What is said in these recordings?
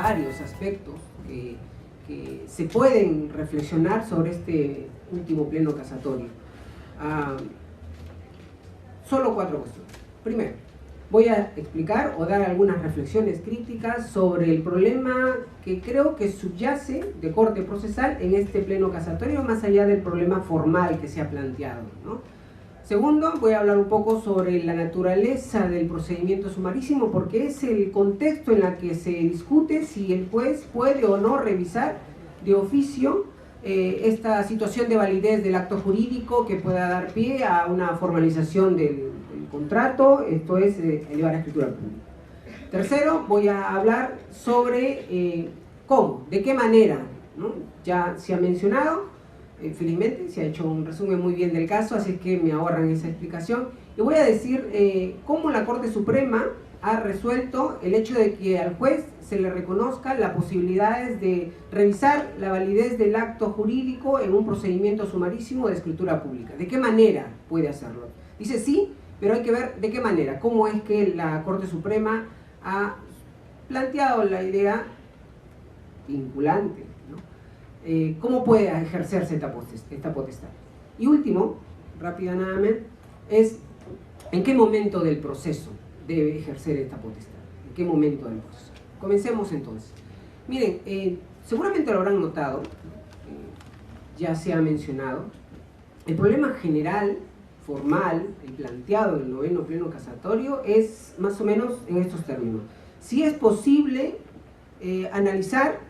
varios aspectos que se pueden reflexionar sobre este último pleno casatorio. Solo 4 cuestiones. Primero, voy a explicar o dar algunas reflexiones críticas sobre el problema que creo que subyace de corte procesal en este pleno casatorio, más allá del problema formal que se ha planteado, ¿no? Segundo, voy a hablar un poco sobre la naturaleza del procedimiento sumarísimo, porque es el contexto en el que se discute si el juez puede o no revisar de oficio esta situación de validez del acto jurídico que pueda dar pie a una formalización del contrato, esto es, elevar a escritura pública. Tercero, voy a hablar sobre cómo, de qué manera, ¿no? Ya se ha mencionado, felizmente se ha hecho un resumen muy bien del caso, así que me ahorran esa explicación. Y voy a decir cómo la Corte Suprema ha resuelto el hecho de que al juez se le reconozca las posibilidades de revisar la validez del acto jurídico en un procedimiento sumarísimo de escritura pública. ¿De qué manera puede hacerlo? Dice sí, pero hay que ver de qué manera, cómo es que la Corte Suprema ha planteado la idea vinculante, ¿no? ¿Cómo puede ejercerse esta potestad? Y último, rápidamente, es en qué momento del proceso debe ejercer esta potestad. ¿En qué momento del proceso? Comencemos entonces. Miren, seguramente lo habrán notado, ya se ha mencionado, el problema general, formal, el planteado del noveno pleno casatorio es más o menos en estos términos. Si es posible analizar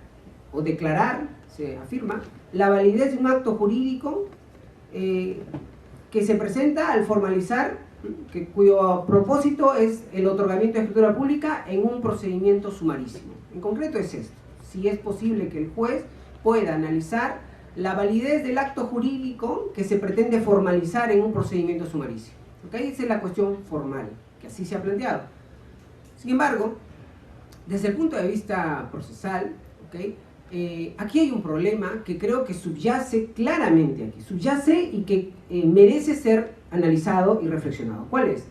o declarar, se afirma, la validez de un acto jurídico que se presenta al formalizar, cuyo propósito es el otorgamiento de escritura pública en un procedimiento sumarísimo. En concreto es esto: si es posible que el juez pueda analizar la validez del acto jurídico que se pretende formalizar en un procedimiento sumarísimo. ¿Okay? Esa es la cuestión formal, que así se ha planteado. Sin embargo, desde el punto de vista procesal, ¿okay? Aquí hay un problema que creo que subyace claramente aquí, subyace y que merece ser analizado y reflexionado. ¿Cuál es?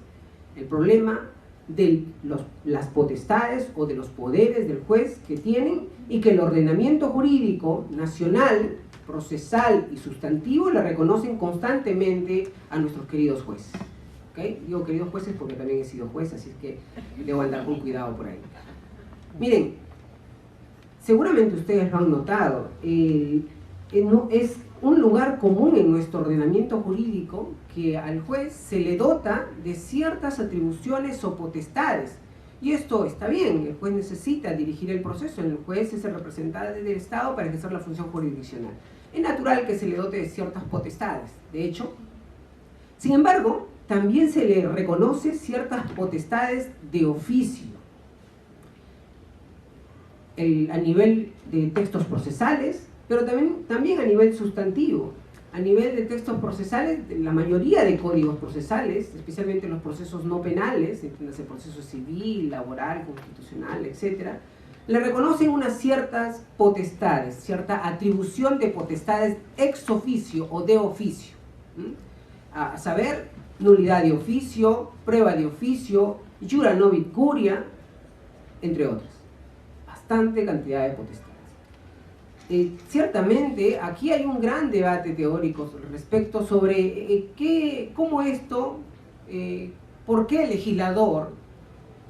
El problema de las potestades o de los poderes del juez que tienen y que el ordenamiento jurídico nacional, procesal y sustantivo le reconocen constantemente a nuestros queridos jueces. ¿Okay? Digo queridos jueces porque también he sido juez, así que debo andar con cuidado por ahí. Miren, seguramente ustedes lo han notado, es un lugar común en nuestro ordenamiento jurídico que al juez se le dota de ciertas atribuciones o potestades. Y esto está bien, el juez necesita dirigir el proceso, el juez es el representante del Estado para ejercer la función jurisdiccional. Es natural que se le dote de ciertas potestades, de hecho. Sin embargo, también se le reconoce ciertas potestades de oficio. A nivel de textos procesales, pero también a nivel sustantivo. A nivel de textos procesales, la mayoría de códigos procesales, especialmente los procesos no penales, entiéndase proceso civil, laboral, constitucional, etc., le reconocen unas ciertas potestades, cierta atribución de potestades ex oficio o de oficio. A saber, nulidad de oficio, prueba de oficio, jura novit curia, entre otras. Bastante cantidad de potestades. Ciertamente aquí hay un gran debate teórico respecto sobre cómo esto, por qué el legislador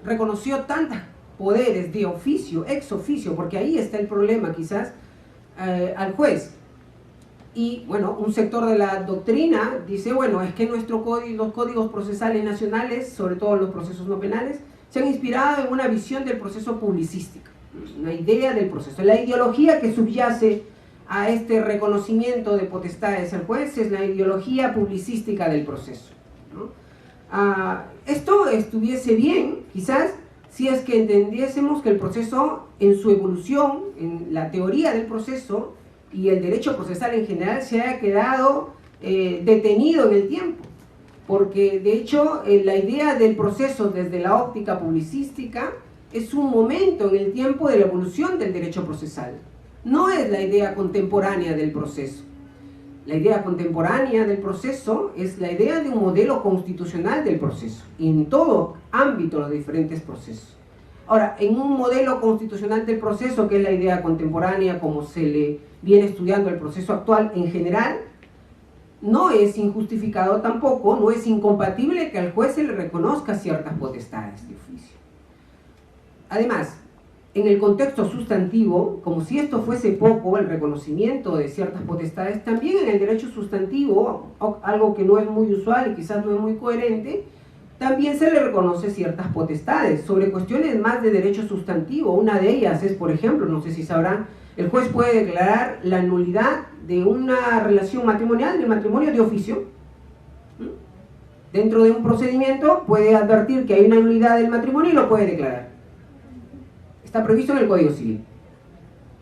reconoció tantos poderes de oficio, ex oficio, porque ahí está el problema quizás, al juez. Y bueno, un sector de la doctrina dice, bueno, es que los códigos procesales nacionales, sobre todo los procesos no penales, se han inspirado en una visión del proceso publicístico, una idea del proceso. La ideología que subyace a este reconocimiento de potestades al juez es la ideología publicística del proceso, ¿no? Esto estuviese bien, quizás, si es que entendiésemos que el proceso en su evolución, en la teoría del proceso y el derecho procesal en general, se haya quedado detenido en el tiempo. Porque de hecho la idea del proceso desde la óptica publicística es un momento en el tiempo de la evolución del derecho procesal. No es la idea contemporánea del proceso. La idea contemporánea del proceso es la idea de un modelo constitucional del proceso, en todo ámbito de los diferentes procesos. Ahora, en un modelo constitucional del proceso, que es la idea contemporánea, como se le viene estudiando el proceso actual en general, no es injustificado tampoco, no es incompatible que al juez se le reconozca ciertas potestades de oficio. Además, en el contexto sustantivo, como si esto fuese poco, el reconocimiento de ciertas potestades, también en el derecho sustantivo, algo que no es muy usual y quizás no es muy coherente, también se le reconoce ciertas potestades sobre cuestiones más de derecho sustantivo. Una de ellas es, por ejemplo, no sé si sabrán, el juez puede declarar la nulidad de una relación matrimonial, de matrimonio de oficio. Dentro de un procedimiento puede advertir que hay una nulidad del matrimonio y lo puede declarar. Está previsto en el Código Civil.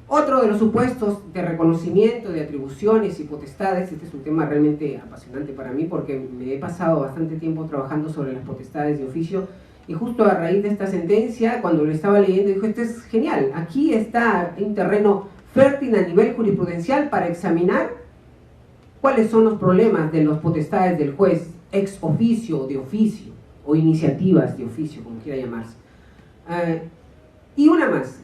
Otro de los supuestos de reconocimiento de atribuciones y potestades, este es un tema realmente apasionante para mí porque me he pasado bastante tiempo trabajando sobre las potestades de oficio, y justo a raíz de esta sentencia, cuando lo estaba leyendo, dijo, esto es genial, aquí está un terreno fértil a nivel jurisprudencial para examinar cuáles son los problemas de las potestades del juez ex oficio o de oficio, o iniciativas de oficio, como quiera llamarse. Y una más,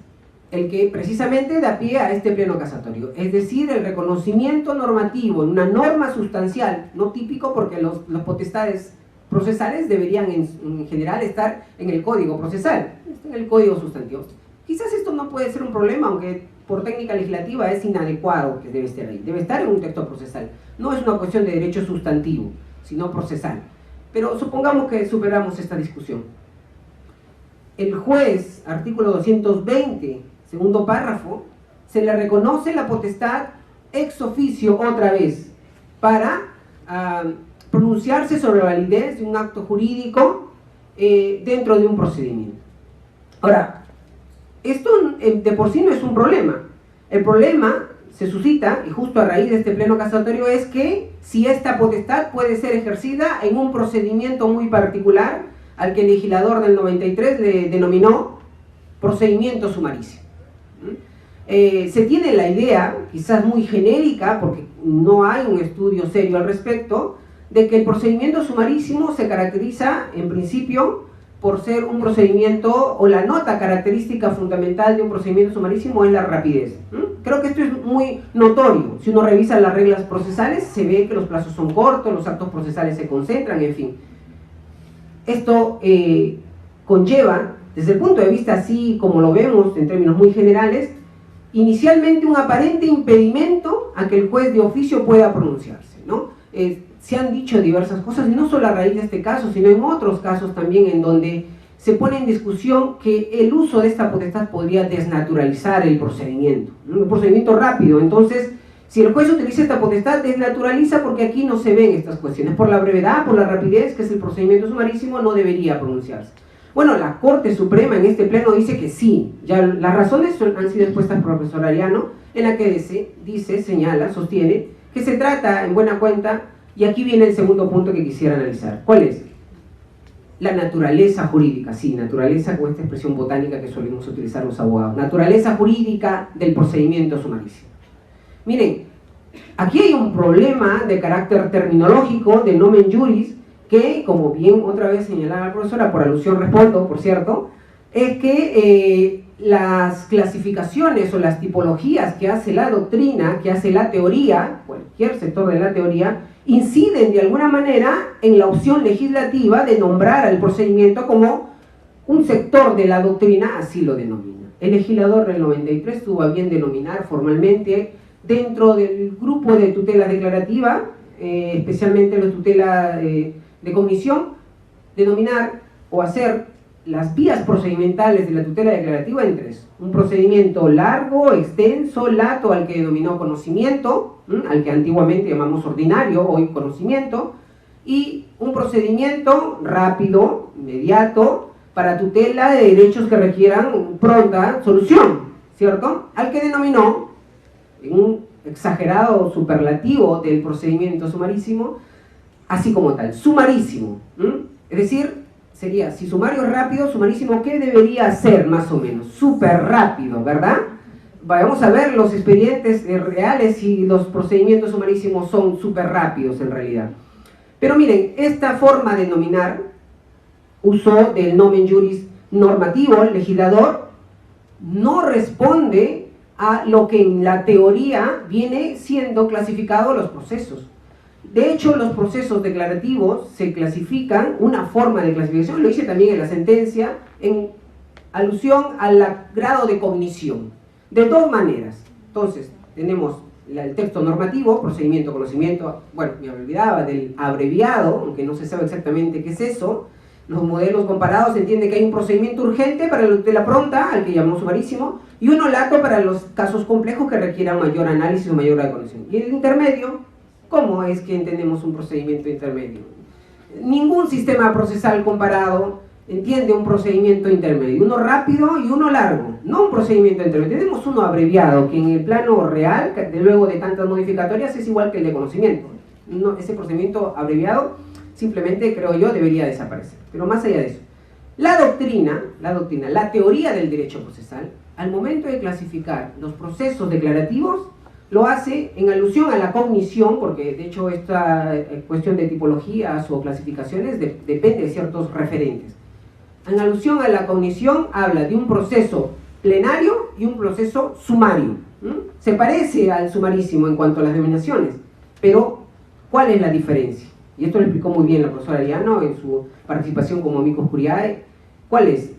el que precisamente da pie a este pleno casatorio, es decir, el reconocimiento normativo en una norma sustancial, no típico porque las potestades procesales deberían en general estar en el código procesal, en el código sustantivo. Quizás esto no puede ser un problema, aunque por técnica legislativa es inadecuado que debe estar ahí, debe estar en un texto procesal. No es una cuestión de derecho sustantivo, sino procesal. Pero supongamos que superamos esta discusión. El juez, artículo 220, segundo párrafo, se le reconoce la potestad ex oficio otra vez para pronunciarse sobre la validez de un acto jurídico dentro de un procedimiento. Ahora, esto de por sí no es un problema. El problema se suscita, y justo a raíz de este pleno casatorio, es que si esta potestad puede ser ejercida en un procedimiento muy particular al que el legislador del 93 le denominó procedimiento sumarísimo. Se tiene la idea, quizás muy genérica, porque no hay un estudio serio al respecto, de que el procedimiento sumarísimo se caracteriza, en principio, por ser un procedimiento, o la nota característica fundamental de un procedimiento sumarísimo es la rapidez. Creo que esto es muy notorio. Si uno revisa las reglas procesales, se ve que los plazos son cortos, los actos procesales se concentran, en fin. Esto conlleva, desde el punto de vista así como lo vemos en términos muy generales, inicialmente un aparente impedimento a que el juez de oficio pueda pronunciarse, ¿no? Se han dicho diversas cosas, y no solo a raíz de este caso, sino en otros casos también, en donde se pone en discusión que el uso de esta potestad podría desnaturalizar el procedimiento rápido. Entonces, si el juez utiliza esta potestad, desnaturaliza, porque aquí no se ven estas cuestiones. Por la brevedad, por la rapidez, que es el procedimiento sumarísimo, no debería pronunciarse. Bueno, la Corte Suprema en este pleno dice que sí. Ya las razones han sido expuestas por el profesor Ariano, en la que dice, señala, sostiene, que se trata, en buena cuenta, y aquí viene el segundo punto que quisiera analizar. ¿Cuál es? La naturaleza jurídica, sí, naturaleza con esta expresión botánica que solemos utilizar los abogados. Naturaleza jurídica del procedimiento sumarísimo. Miren, aquí hay un problema de carácter terminológico, de nomen juris, que, como bien otra vez señalaba la profesora, por alusión respondo, por cierto, es que las clasificaciones o las tipologías que hace la doctrina, que hace la teoría, cualquier sector de la teoría, inciden de alguna manera en la opción legislativa de nombrar al procedimiento como un sector de la doctrina, así lo denomina. El legislador del 93 tuvo a bien denominar formalmente, dentro del grupo de tutela declarativa, especialmente la tutela de comisión, denominar o hacer las vías procedimentales de la tutela declarativa en tres. Un procedimiento largo, extenso, lato, al que denominó conocimiento, al que antiguamente llamamos ordinario, hoy conocimiento, y un procedimiento rápido, inmediato, para tutela de derechos que requieran pronta solución, ¿cierto? Al que denominó, en un exagerado superlativo del procedimiento sumarísimo, así como tal, sumarísimo. Es decir, sería, si sumario es rápido, sumarísimo, ¿qué debería ser más o menos? Súper rápido, ¿verdad? Vamos a ver los expedientes reales y los procedimientos sumarísimos son súper rápidos en realidad. Pero miren, esta forma de nominar, uso del nomen juris, normativo, el legislador, no responde a lo que en la teoría viene siendo clasificado los procesos. De hecho, los procesos declarativos se clasifican, una forma de clasificación, lo hice también en la sentencia, en alusión al grado de cognición, de dos maneras. Entonces, tenemos el texto normativo, procedimiento, conocimiento, bueno, me olvidaba del abreviado, aunque no se sabe exactamente qué es eso. Los modelos comparados entienden que hay un procedimiento urgente para el de la pronta, al que llamamos sumarísimo, y uno lato para los casos complejos que requieran mayor análisis o mayor conexión. Y el intermedio, ¿cómo es que entendemos un procedimiento intermedio? Ningún sistema procesal comparado entiende un procedimiento intermedio, uno rápido y uno largo, no un procedimiento intermedio. Tenemos uno abreviado, que en el plano real, luego de tantas modificatorias, es igual que el de conocimiento. No, ese procedimiento abreviado, simplemente, creo yo, debería desaparecer. Pero más allá de eso, la doctrina, la teoría del derecho procesal, al momento de clasificar los procesos declarativos, lo hace en alusión a la cognición, porque de hecho esta cuestión de tipologías o clasificaciones depende de ciertos referentes. En alusión a la cognición habla de un proceso plenario y un proceso sumario. Se parece al sumarísimo en cuanto a las denominaciones, pero ¿cuál es la diferencia? Y esto lo explicó muy bien la profesora Ariano en su participación como amicus curiae. ¿Cuál es?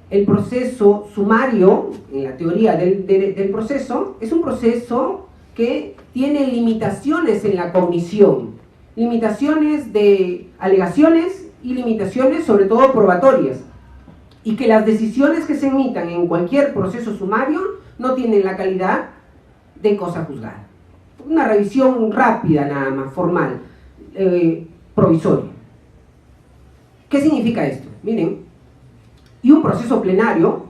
El proceso sumario, en la teoría del proceso, es un proceso que tiene limitaciones en la cognición, limitaciones de alegaciones y limitaciones sobre todo probatorias, y que las decisiones que se emitan en cualquier proceso sumario no tienen la calidad de cosa juzgada. Una revisión rápida nada más, formal, provisoria. ¿Qué significa esto? Miren, y un proceso plenario,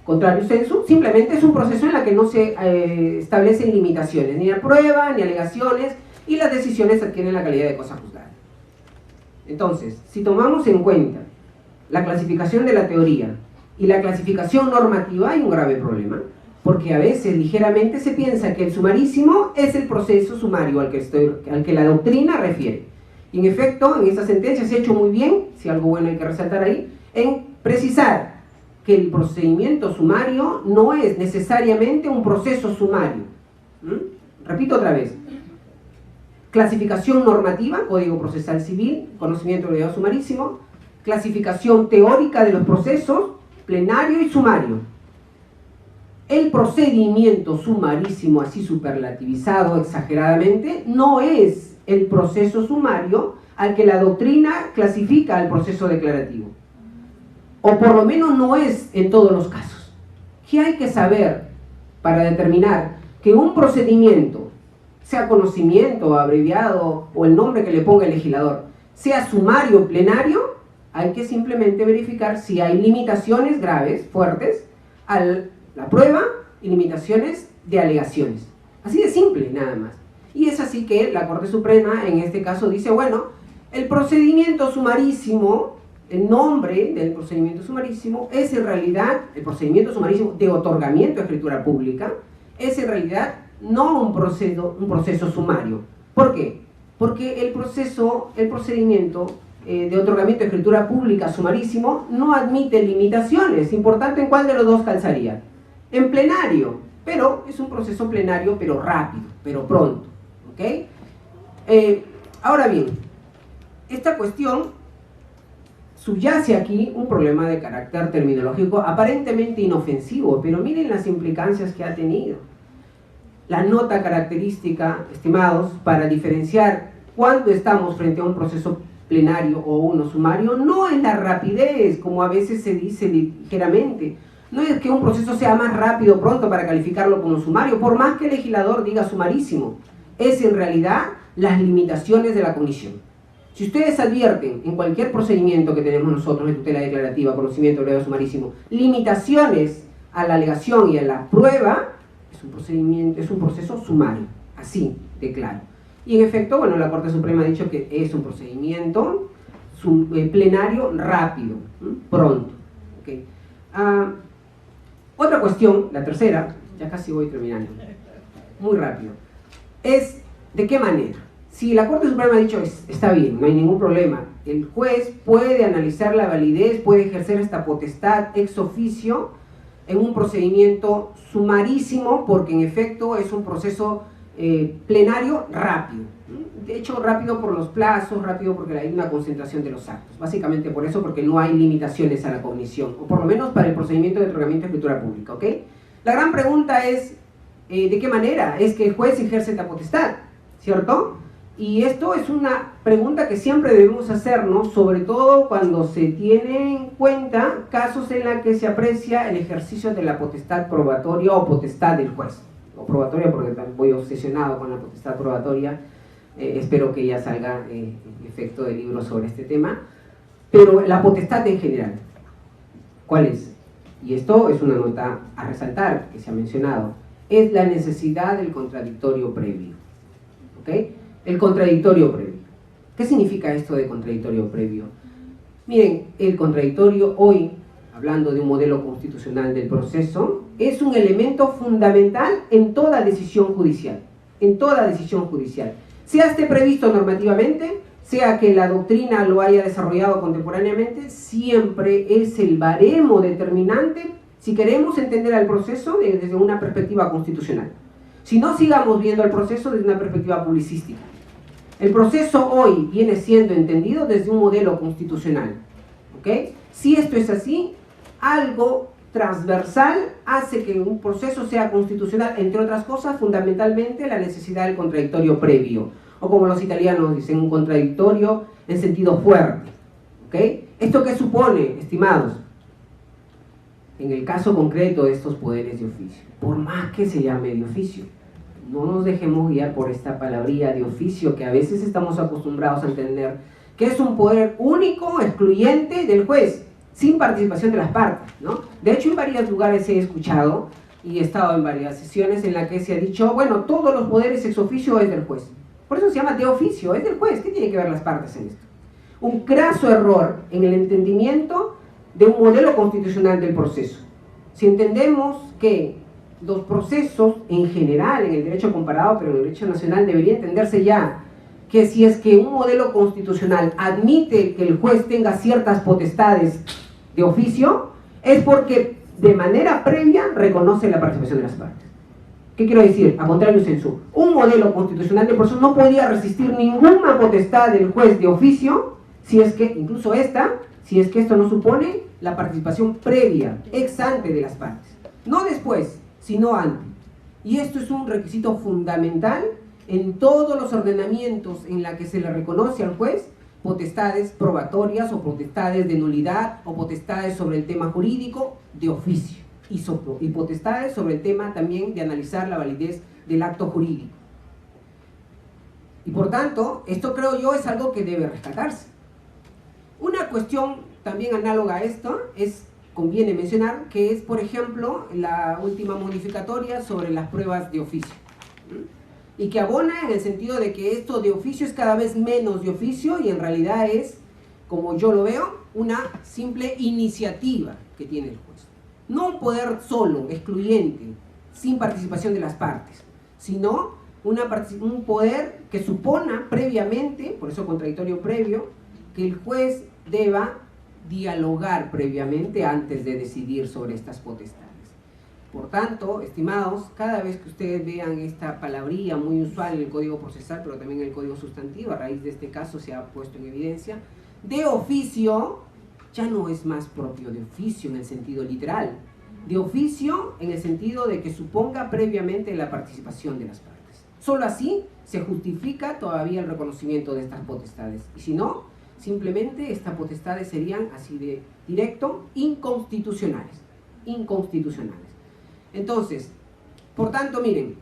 contrario sensu, simplemente es un proceso en el que no se establecen limitaciones, ni a prueba, ni alegaciones, y las decisiones adquieren la calidad de cosa juzgada. Entonces, si tomamos en cuenta la clasificación de la teoría y la clasificación normativa, hay un grave problema, porque a veces ligeramente se piensa que el sumarísimo es el proceso sumario al que la doctrina refiere. Y en efecto, en esta sentencia se ha hecho muy bien, si algo bueno hay que resaltar ahí, en precisar que el procedimiento sumario no es necesariamente un proceso sumario. Repito otra vez. Clasificación normativa, Código Procesal Civil, conocimiento del grado sumarísimo. Clasificación teórica de los procesos, plenario y sumario. El procedimiento sumarísimo, así superlativizado exageradamente, no es el proceso sumario al que la doctrina clasifica al proceso declarativo. O por lo menos no es en todos los casos. ¿Qué hay que saber para determinar que un procedimiento, sea conocimiento, abreviado o el nombre que le ponga el legislador, sea sumario o plenario? Hay que simplemente verificar si hay limitaciones graves, fuertes, a la prueba y limitaciones de alegaciones. Así de simple, nada más. Y es así que la Corte Suprema en este caso dice, bueno, el procedimiento sumarísimo, el nombre del procedimiento sumarísimo es en realidad, el procedimiento sumarísimo de otorgamiento de escritura pública, es en realidad no un proceso sumario. ¿Por qué? Porque el procedimiento de otorgamiento de escritura pública sumarísimo no admite limitaciones. Importante en cuál de los dos calzaría. En plenario, pero es un proceso plenario, pero rápido, pero pronto. ¿Okay? Ahora bien, esta cuestión subyace aquí un problema de carácter terminológico aparentemente inofensivo, pero miren las implicancias que ha tenido. La nota característica, estimados, para diferenciar cuándo estamos frente a un proceso plenario o uno sumario, no es la rapidez, como a veces se dice ligeramente. No es que un proceso sea más rápido pronto para calificarlo como sumario, por más que el legislador diga sumarísimo. Es en realidad las limitaciones de la cognición. Si ustedes advierten en cualquier procedimiento que tenemos nosotros de tutela declarativa, conocimiento breve sumarísimo, limitaciones a la alegación y a la prueba, es un proceso sumario, así de claro. Y en efecto, bueno, la Corte Suprema ha dicho que es un procedimiento plenario rápido, pronto. Okay. Otra cuestión, la tercera, ya casi voy terminando, muy rápido, es de qué manera Si la Corte Suprema ha dicho, está bien, no hay ningún problema, el juez puede analizar la validez, puede ejercer esta potestad ex oficio en un procedimiento sumarísimo, porque en efecto es un proceso plenario rápido. De hecho, rápido por los plazos, rápido porque hay una concentración de los actos. Básicamente por eso, porque no hay limitaciones a la cognición, o por lo menos para el procedimiento de otorgamiento de escritura pública, ¿ok? La gran pregunta es, ¿de qué manera es que el juez ejerce esta potestad? ¿Cierto? Y esto es una pregunta que siempre debemos hacernos, sobre todo cuando se tiene en cuenta casos en los que se aprecia el ejercicio de la potestad probatoria o potestad del juez. O probatoria porque voy obsesionado con la potestad probatoria, espero que ya salga en efecto de libro sobre este tema, pero la potestad en general, ¿cuál es? Y esto es una nota a resaltar, que se ha mencionado, es la necesidad del contradictorio previo, ¿ok? El contradictorio previo. ¿Qué significa esto de contradictorio previo? Miren, el contradictorio hoy, hablando de un modelo constitucional del proceso, es un elemento fundamental en toda decisión judicial. En toda decisión judicial. Sea esté previsto normativamente, sea que la doctrina lo haya desarrollado contemporáneamente, siempre es el baremo determinante si queremos entender al proceso desde una perspectiva constitucional. Si no, sigamos viendo el proceso desde una perspectiva publicística. El proceso hoy viene siendo entendido desde un modelo constitucional, ¿ok? Si esto es así, algo transversal hace que un proceso sea constitucional, entre otras cosas, fundamentalmente la necesidad del contradictorio previo, o como los italianos dicen, un contradictorio en sentido fuerte, ¿ok? ¿Esto qué supone, estimados? En el caso concreto de estos poderes de oficio, por más que se llame de oficio, no nos dejemos guiar por esta palabría de oficio que a veces estamos acostumbrados a entender que es un poder único, excluyente del juez, sin participación de las partes, ¿no? De hecho, en varios lugares he escuchado y he estado en varias sesiones en las que se ha dicho, bueno, todos los poderes ex oficio es del juez. Por eso se llama de oficio, es del juez. ¿Qué tiene que ver las partes en esto? Un craso error en el entendimiento de un modelo constitucional del proceso. Si entendemos que los procesos en general, en el derecho comparado, pero en el derecho nacional, debería entenderse ya que si es que un modelo constitucional admite que el juez tenga ciertas potestades de oficio, es porque de manera previa reconoce la participación de las partes. ¿Qué quiero decir? A contrario censo, un modelo constitucional de proceso no podía resistir ninguna potestad del juez de oficio, si es que, incluso esta, si es que esto no supone la participación previa, ex ante de las partes. No después, sino antes. Y esto es un requisito fundamental en todos los ordenamientos en la que se le reconoce al juez potestades probatorias o potestades de nulidad o potestades sobre el tema jurídico de oficio y potestades sobre el tema también de analizar la validez del acto jurídico. Y por tanto, esto creo yo es algo que debe rescatarse. Una cuestión también análoga a esto conviene mencionar que es, por ejemplo, la última modificatoria sobre las pruebas de oficio, y que abona en el sentido de que esto de oficio es cada vez menos de oficio y en realidad es, como yo lo veo, una simple iniciativa que tiene el juez. No un poder solo, excluyente, sin participación de las partes, sino un poder que supona previamente, por eso contradictorio previo, que el juez deba dialogar previamente antes de decidir sobre estas potestades. Por tanto, estimados, cada vez que ustedes vean esta palabría muy usual en el Código Procesal, pero también en el Código Sustantivo, a raíz de este caso se ha puesto en evidencia, de oficio ya no es más propio de oficio en el sentido literal, de oficio en el sentido de que suponga previamente la participación de las partes. Solo así se justifica todavía el reconocimiento de estas potestades, y si no, simplemente estas potestades serían así de directo inconstitucionales. Entonces, por tanto, miren,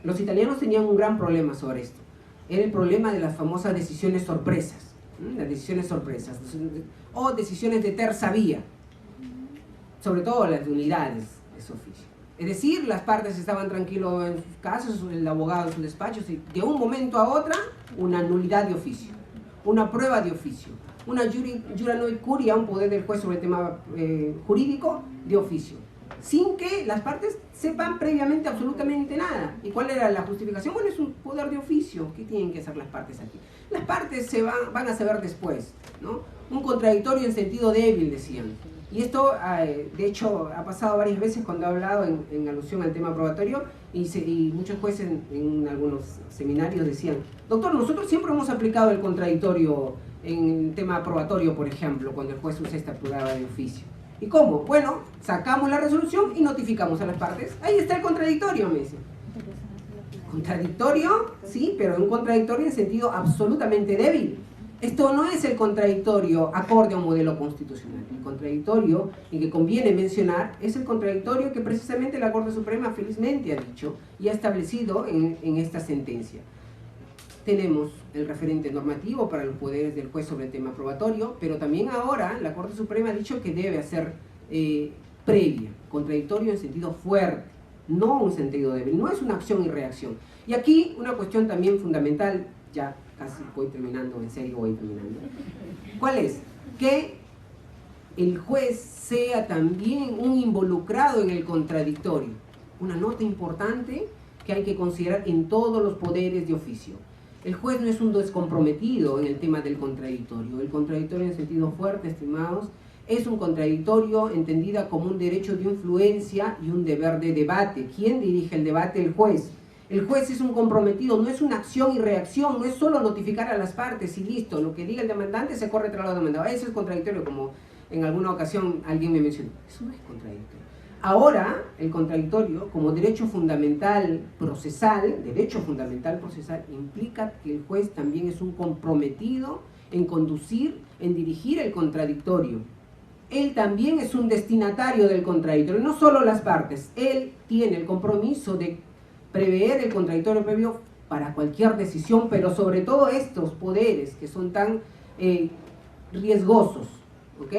los italianos tenían un gran problema sobre esto. Era el problema de las famosas decisiones sorpresas, las decisiones sorpresas, o decisiones de terza vía, sobre todo las de unidades de su oficio. Es decir, las partes estaban tranquilos en sus casas, el abogado en sus despachos, y de un momento a otra, una nulidad de oficio, una prueba de oficio, una jura novi curia, un poder del juez sobre el tema jurídico de oficio. sin que las partes sepan previamente absolutamente nada. ¿Y cuál era la justificación? Bueno, es un poder de oficio. ¿Qué tienen que hacer las partes aquí? Las partes van a saber después, ¿no? Un contradictorio en sentido débil, decían. Y esto, de hecho, ha pasado varias veces cuando he hablado en alusión al tema probatorio, y muchos jueces en algunos seminarios decían: doctor, nosotros siempre hemos aplicado el contradictorio en tema probatorio, por ejemplo, cuando el juez usa esta prueba de oficio. ¿Y cómo? Bueno, sacamos la resolución y notificamos a las partes. Ahí está el contradictorio, me dice. Contradictorio, sí, pero un contradictorio en sentido absolutamente débil. Esto no es el contradictorio acorde a un modelo constitucional. El contradictorio, y que conviene mencionar, es el contradictorio que precisamente la Corte Suprema felizmente ha dicho y ha establecido en esta sentencia. Tenemos el referente normativo para los poderes del juez sobre el tema probatorio, pero también ahora la Corte Suprema ha dicho que debe hacer previa, contradictorio en sentido fuerte, no un sentido débil, no es una acción y reacción. Y aquí una cuestión también fundamental, ya casi voy terminando, en serio voy terminando. ¿Cuál es? Que el juez sea también un involucrado en el contradictorio. Una nota importante que hay que considerar en todos los poderes de oficio. El juez no es un descomprometido en el tema del contradictorio. El contradictorio en sentido fuerte, estimados, es un contradictorio entendida como un derecho de influencia y un deber de debate. ¿Quién dirige el debate? El juez. El juez es un comprometido, no es una acción y reacción, no es solo notificar a las partes y listo, lo que diga el demandante se corre tras lo demandado. Eso es contradictorio, como en alguna ocasión alguien me mencionó. Eso no es contradictorio. Ahora, el contradictorio, como derecho fundamental procesal, implica que el juez también es un comprometido en conducir, en dirigir el contradictorio. Él también es un destinatario del contradictorio, no solo las partes. Él tiene el compromiso de prever el contradictorio previo para cualquier decisión, pero sobre todo estos poderes que son tan riesgosos, ¿ok?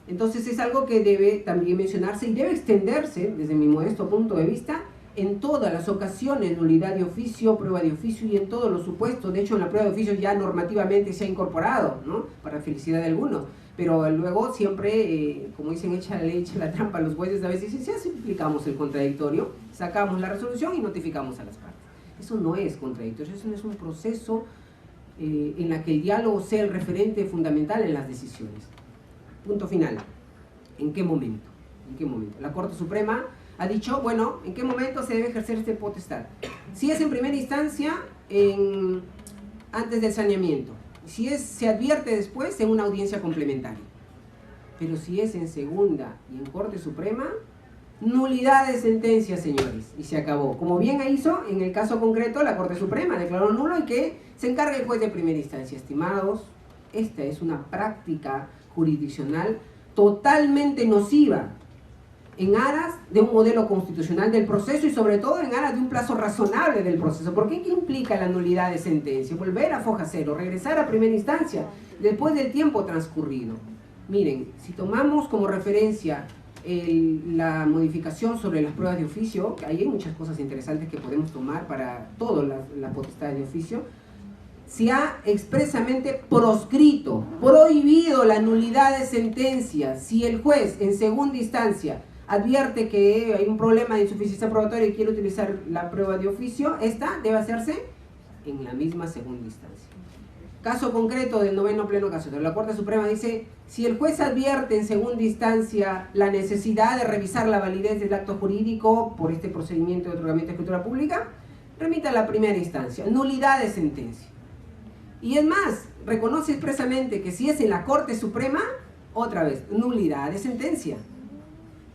Entonces es algo que debe también mencionarse y debe extenderse, desde mi modesto punto de vista, en todas las ocasiones: nulidad de oficio, prueba de oficio y en todos los supuestos. De hecho, en la prueba de oficio ya normativamente se ha incorporado, ¿no? Para felicidad de algunos. Pero luego siempre, como dicen, echa la ley, echa la trampa, los jueces a veces dicen: si aplicamos el contradictorio, sacamos la resolución y notificamos a las partes. Eso no es contradictorio, eso no es un proceso en la que el diálogo sea el referente fundamental en las decisiones. Punto final. ¿En qué momento? ¿En qué momento? La Corte Suprema ha dicho, bueno, ¿en qué momento se debe ejercer esta potestad? Si es en primera instancia, antes del saneamiento. Si se advierte después, en una audiencia complementaria. Pero si es en segunda y en Corte Suprema, nulidad de sentencia, señores, y se acabó. Como bien hizo en el caso concreto la Corte Suprema, declaró nulo y que se encargue el juez de primera instancia. Estimados, esta es una práctica jurisdiccional totalmente nociva en aras de un modelo constitucional del proceso y sobre todo en aras de un plazo razonable del proceso. ¿Por qué? ¿Qué implica la nulidad de sentencia? Volver a foja cero, regresar a primera instancia después del tiempo transcurrido. Miren, si tomamos como referencia la modificación sobre las pruebas de oficio, ahí hay muchas cosas interesantes que podemos tomar para toda la potestad de oficio. Se ha expresamente proscrito, prohibido la nulidad de sentencia. Si el juez en segunda instancia advierte que hay un problema de insuficiencia probatoria y quiere utilizar la prueba de oficio, esta debe hacerse en la misma segunda instancia. Caso concreto del noveno pleno caso. La Corte Suprema dice: si el juez advierte en segunda instancia la necesidad de revisar la validez del acto jurídico por este procedimiento de otorgamiento de escritura pública, remita a la primera instancia, nulidad de sentencia. Y es más, reconoce expresamente que si es en la Corte Suprema, otra vez, nulidad de sentencia.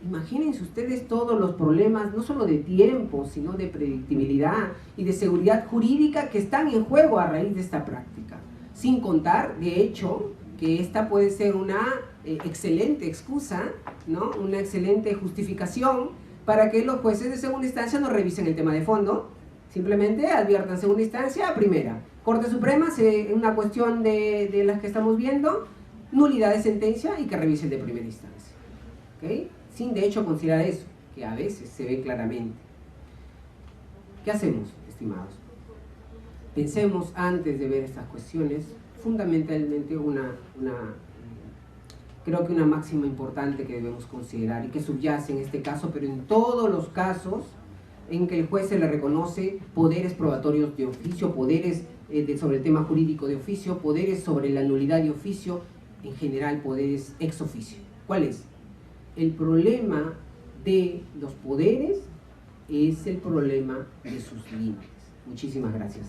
Imagínense ustedes todos los problemas, no solo de tiempo, sino de predictibilidad y de seguridad jurídica que están en juego a raíz de esta práctica. Sin contar, de hecho, que esta puede ser una excelente excusa, ¿no? Una excelente justificación para que los jueces de segunda instancia no revisen el tema de fondo, simplemente adviertan segunda instancia a primera. Corte Suprema, una cuestión de las que estamos viendo, nulidad de sentencia y que revisen de primera instancia. ¿Okay? Sin de hecho considerar eso, que a veces se ve claramente. ¿Qué hacemos, estimados? Pensemos antes de ver estas cuestiones, fundamentalmente una creo que una máxima importante que debemos considerar y que subyace en este caso, pero en todos los casos en que el juez se le reconoce poderes probatorios de oficio, poderes sobre el tema jurídico de oficio, poderes sobre la nulidad de oficio, en general poderes ex oficio. ¿Cuál es? El problema de los poderes es el problema de sus límites. Muchísimas gracias.